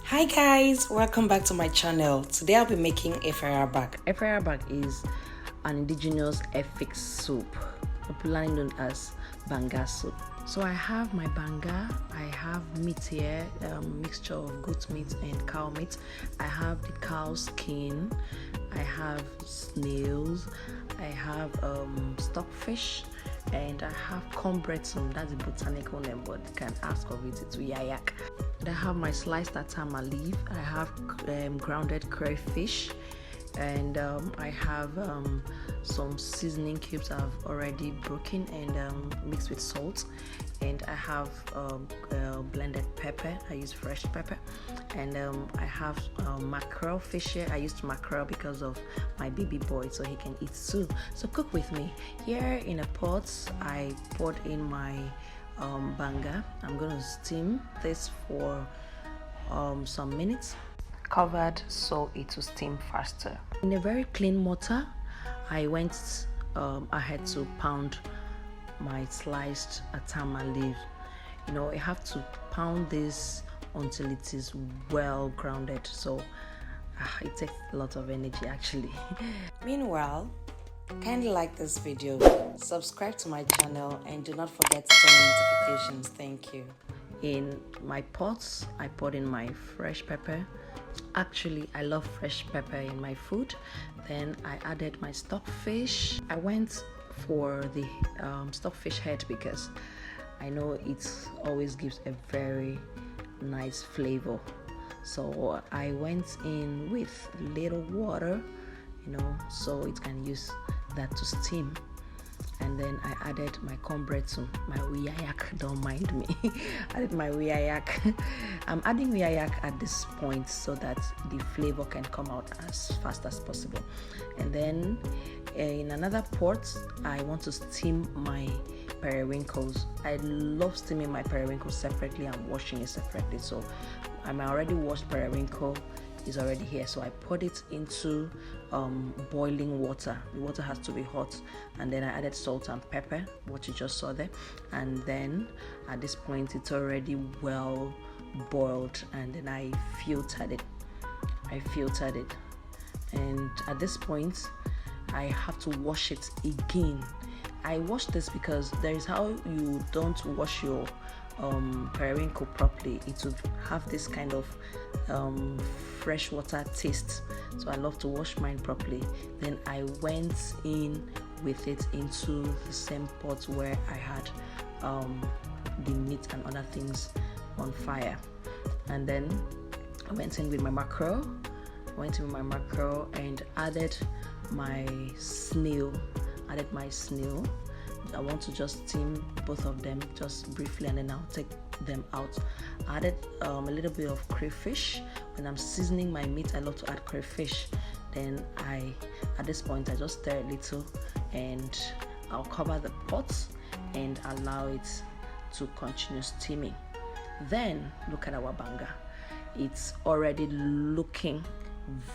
Hi guys, welcome back to my channel. Today I'll be making a bag. A bag is an indigenous Efik soup, popularly known as Banga soup. So I have my Banga, I have meat here, mixture of goat meat and cow meat. I have the Cowskin, I have snails, I have stockfish, and I have combretum. That's the botanical name, but you can ask of it. It's Uyayak. I have my sliced Atama leaf. I have grounded crayfish, and I have some seasoning cubes I've already broken and mixed with salt, and I have blended pepper. I use fresh pepper, and I have mackerel fish here. I used mackerel because of my baby boy, so he can eat too. So cook with me. Here in a pot, I poured in my Banga. I'm gonna steam this for some minutes, covered so it will steam faster. In a very clean mortar, I went ahead to pound my sliced Atama leaf. You know, I have to pound this until it is well grounded, so it takes a lot of energy actually. Meanwhile, kindly like this video, subscribe to my channel, and do not forget to turn on notifications. Thank you. In my pots, I poured in my fresh pepper. Actually, I love fresh pepper in my food. Then I added my stockfish. I went for the stockfish head because I know it always gives a very nice flavor. So I went in with little water, you know, so it can use that to steam. And then I added my combretum, my Uyayak, don't mind me. I added my Uyayak. I'm adding Uyayak at this point so that the flavor can come out as fast as possible. And then in another pot, I want to steam my periwinkles. I love steaming my periwinkles separately and washing it separately. So I'm already washed periwinkle is already here, so I poured it into boiling water. The water has to be hot, and then I added salt and pepper, what you just saw there, and then at this point it's already well boiled, and then I filtered it, and at this point I have to wash it again. I wash this because there is how you don't wash your periwinkle properly, it would have this kind of freshwater taste. So I love to wash mine properly. Then I went in with it into the same pot where I had the meat and other things on fire. And then I went in with my mackerel. And added my snail. I want to just steam both of them just briefly, and then I'll take them out. I added a little bit of crayfish. When I'm seasoning my meat, I love to add crayfish. Then at this point I just stir a little, and I'll cover the pot and allow it to continue steaming. Then look at our Banga. It's already looking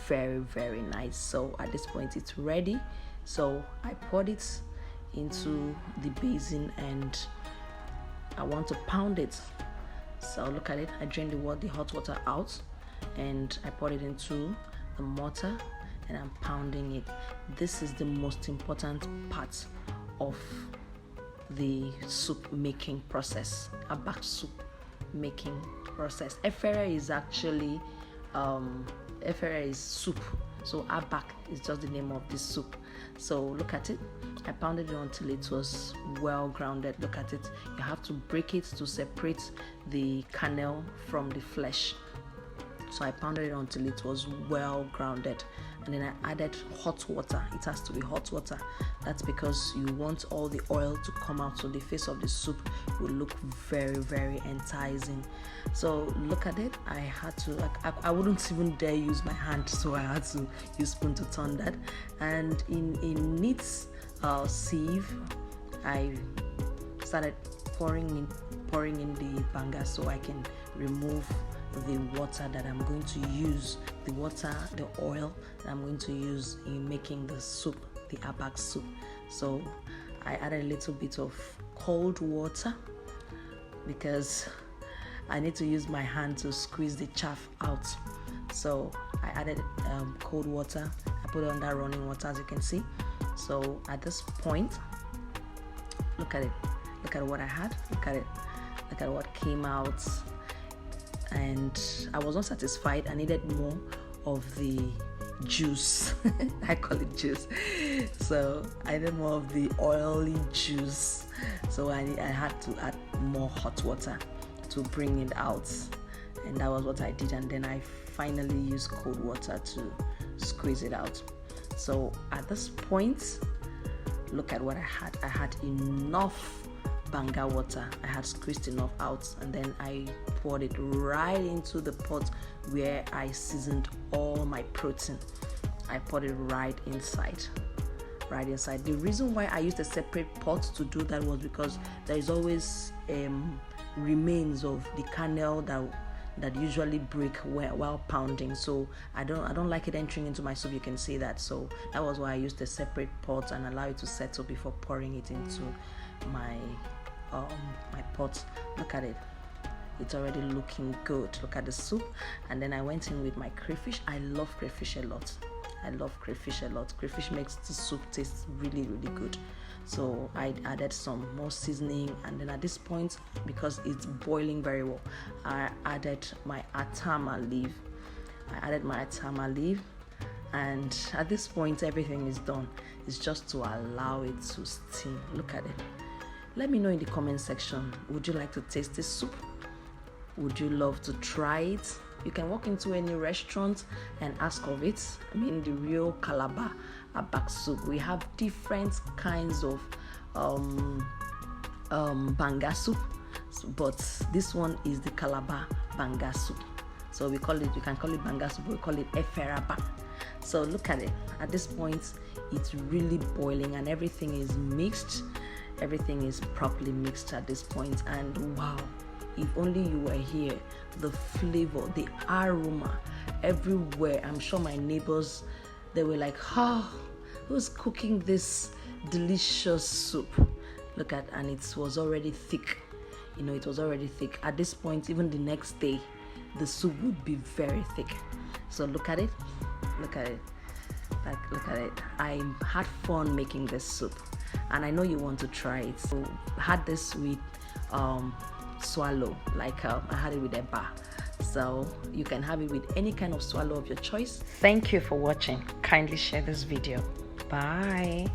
very, very nice. So at this point it's ready. So I poured it into the basin and I want to pound it. So look at it. I drained the hot water out, and I poured it into the mortar, and I'm pounding it. This is the most important part of the soup making process, a back soup making process. Efere is actually soup, so abak is just the name of this soup. So look at it. I pounded it until it was well grounded. Look at it. You have to break it to separate the kernel from the flesh. So I pounded it until it was well grounded, and then I added hot water. It has to be hot water. That's because you want all the oil to come out, so the face of the soup will look very, very enticing. So look at it. I had to, I wouldn't even dare use my hand, so I had to use spoon to turn that. And in a neat sieve, I started pouring in the Banga so I can remove the water that I'm going to use, the oil that I'm going to use in making the soup, the abak soup. So I added a little bit of cold water because I need to use my hand to squeeze the chaff out. So I added cold water. I put it under running water, as you can see. So at this point, look at it. Look at what I had. Look at it. Look at what came out. And I was not satisfied. I needed more of the juice. I call it juice. So I needed more of the oily juice. So I had to add more hot water to bring it out. And that was what I did. And then I finally used cold water to squeeze it out. So at this point, look at what I had. I had enough Banga water. I had squeezed enough out, and then I poured it right into the pot where I seasoned all my protein. I poured it right inside. The reason why I used a separate pot to do that was because there is always remains of the kernel that usually break while pounding. So I don't like it entering into my soup. You can see that. So that was why I used a separate pot and allow it to settle before pouring it into my pot. Look at it. It's already looking good. Look at the soup. And then I went in with my crayfish. I love crayfish a lot. Crayfish makes the soup taste really, really good. So I added some more seasoning, and then at this point, because it's boiling very well, I added my Atama leaf. And at this point, everything is done. It's just to allow it to steam. Look at it. Let me know in the comment section, would you like to taste this soup? Would you love to try it? You can walk into any restaurant and ask of it. I mean, the real Calabar abak soup. We have different kinds of Banga soup, but this one is the Calabar Banga soup. So you can call it Banga soup, we call it Eferabak. So look at it. At this point, it's really boiling and everything is mixed. Everything is properly mixed at this point, and wow, if only you were here, the flavor, the aroma everywhere. I'm sure my neighbors, they were like, oh, who's cooking this delicious soup? Look at, and it was already thick. It was already thick. At this point, even the next day, the soup would be very thick. So look at it. Look at it. Look at it. I had fun making this soup, and I know you want to try it. So I had this with swallow, like I had it with a bar. So you can have it with any kind of swallow of your choice. Thank you for watching. Kindly share this video. Bye.